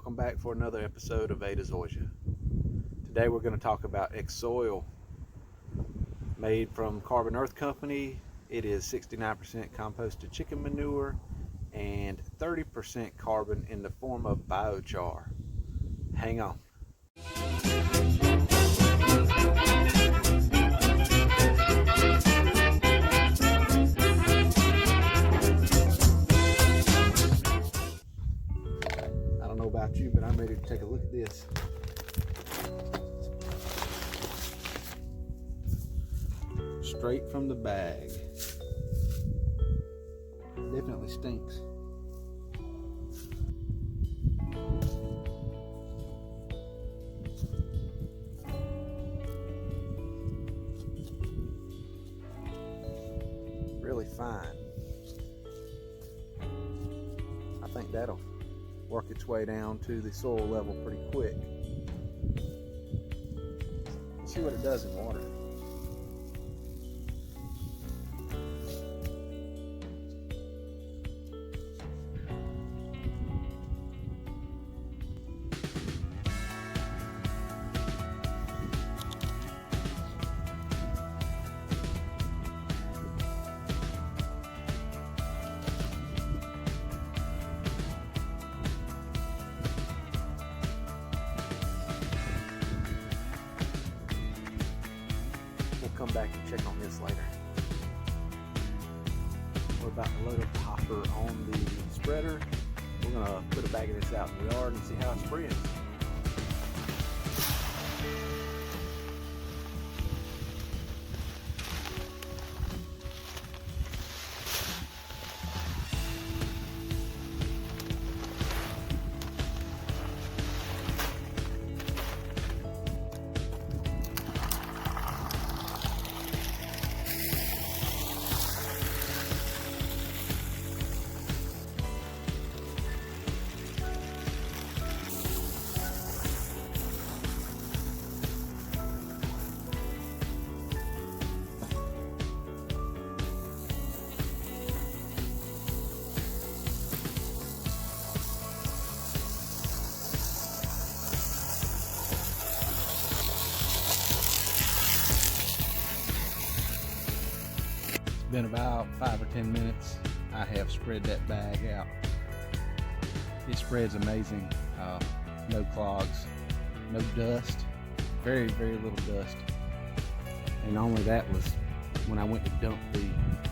welcome back for another episode of zoysia. Today we're going to talk about Xsoil, made from Carbon Earth Company. It is 69% composted chicken manure and 30% carbon in the form of biochar. Hang on. I don't know about you, but I'm ready to take a look at this. Straight from the bag. Definitely stinks. Really fine. I think that'll work its way down to the soil level pretty quick. Let's see what it does in water. Come back and check on this later. We're about to load up the hopper on the spreader. We're going to put a bag of this out in the yard and see how it spreads. Been about 5 or 10 minutes. I have spread that bag out. It spreads amazing. No clogs, no dust, very little dust. And only that was when I went to dump the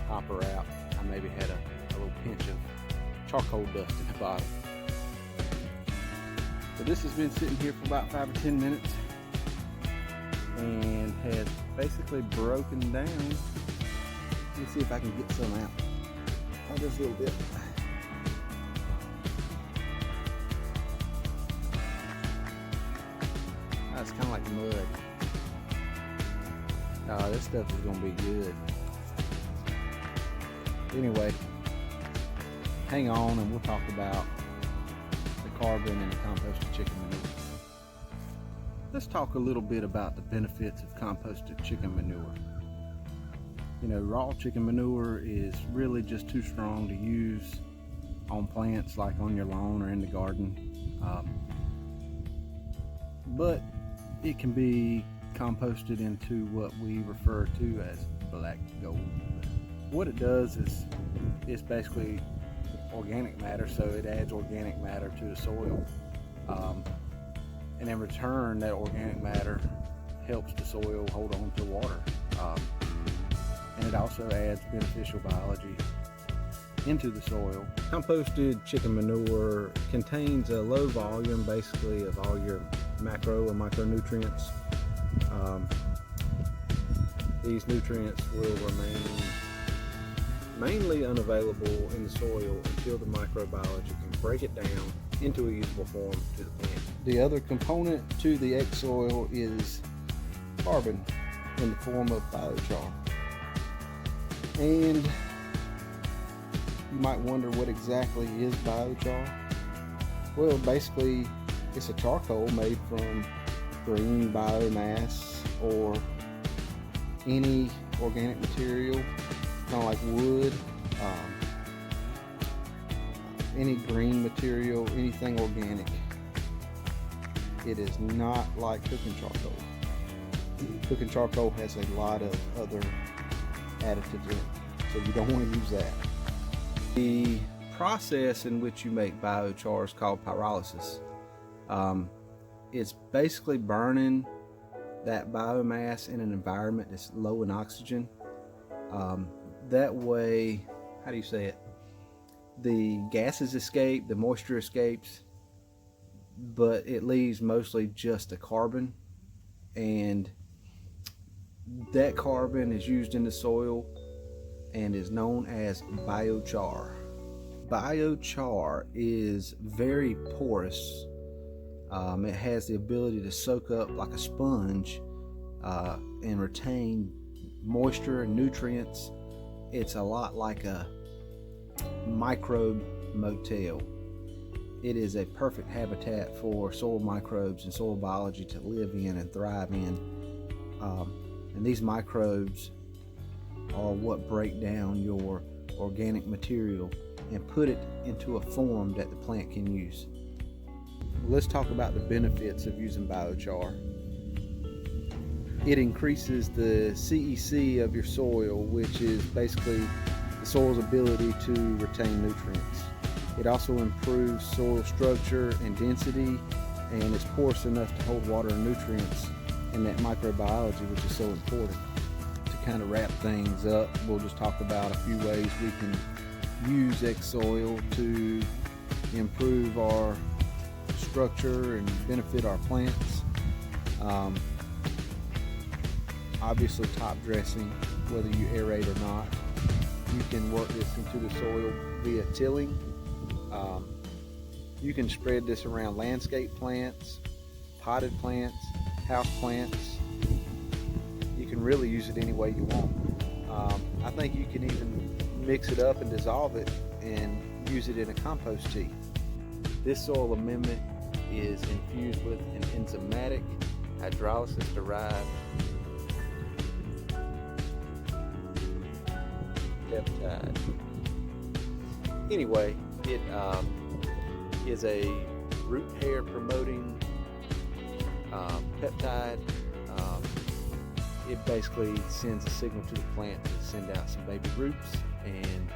hopper out. I maybe had a little pinch of charcoal dust in the bottom. So this has been sitting here for about 5 or 10 minutes and has basically broken down. Let me see if I can get some out. Oh, just a little bit. Oh, it's kind of like mud. Oh, this stuff is going to be good. Anyway, hang on and we'll talk about the carbon and the composted chicken manure. Let's talk a little bit about the benefits of composted chicken manure. You know, raw chicken manure is really just too strong to use on plants like on your lawn or in the garden. But it can be composted into what we refer to as black gold. What it does is it's basically organic matter, so it adds organic matter to the soil. And in return, that organic matter helps the soil hold on to water. And it also adds beneficial biology into the soil. Composted chicken manure contains a low volume basically of all your macro and micronutrients. These nutrients will remain mainly unavailable in the soil until the microbiology can break it down into a usable form to the plant. The other component to the Xsoil is carbon in the form of biochar. And you might wonder what exactly is biochar. Well, basically it's a charcoal made from green biomass or any organic material, kind of like wood, any green material, anything organic. It is not like cooking charcoal. Cooking charcoal has a lot of other additives in it, so you don't want to use that. The process in which you make biochar is called pyrolysis. It's basically burning that biomass in an environment that's low in oxygen. That way, how do you say it? The gases escape, the moisture escapes, but it leaves mostly just the carbon, and that carbon is used in the soil and is known as biochar. Biochar is very porous. It has the ability to soak up like a sponge and retain moisture and nutrients. It's a lot like a microbe motel. It is a perfect habitat for soil microbes and soil biology to live in and thrive in. And these microbes are what break down your organic material and put it into a form that the plant can use. Let's talk about the benefits of using biochar. It increases the CEC of your soil, which is basically the soil's ability to retain nutrients. It also improves soil structure and density, and it's porous enough to hold water and nutrients and that microbiology, which is so important. To kind of wrap things up, we'll just talk about a few ways we can use Xsoil to improve our structure and benefit our plants. Obviously, top dressing, whether you aerate or not. You can work this into the soil via tilling. You can spread this around landscape plants, potted plants, house plants. You can really use it any way you want. I think you can even mix it up and dissolve it and use it in a compost tea. This soil amendment is infused with an enzymatic, hydrolysis derived peptide. Anyway, it is a root hair promoting peptide. It basically sends a signal to the plant to send out some baby roots, and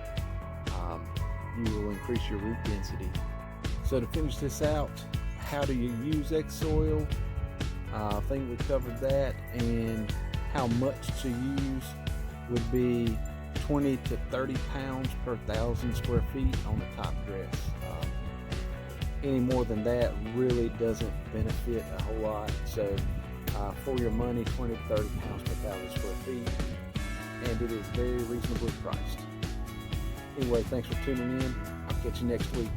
you will increase your root density. So to finish this out, how do you use Xsoil? I think we covered that, and how much to use would be 20 to 30 pounds per 1,000 square feet on the top dress. Any more than that really doesn't benefit a whole lot. So for your money, 20 to 30 pounds per 1,000 square feet, and it is very reasonably priced. Anyway, thanks for tuning in. I'll catch you next week.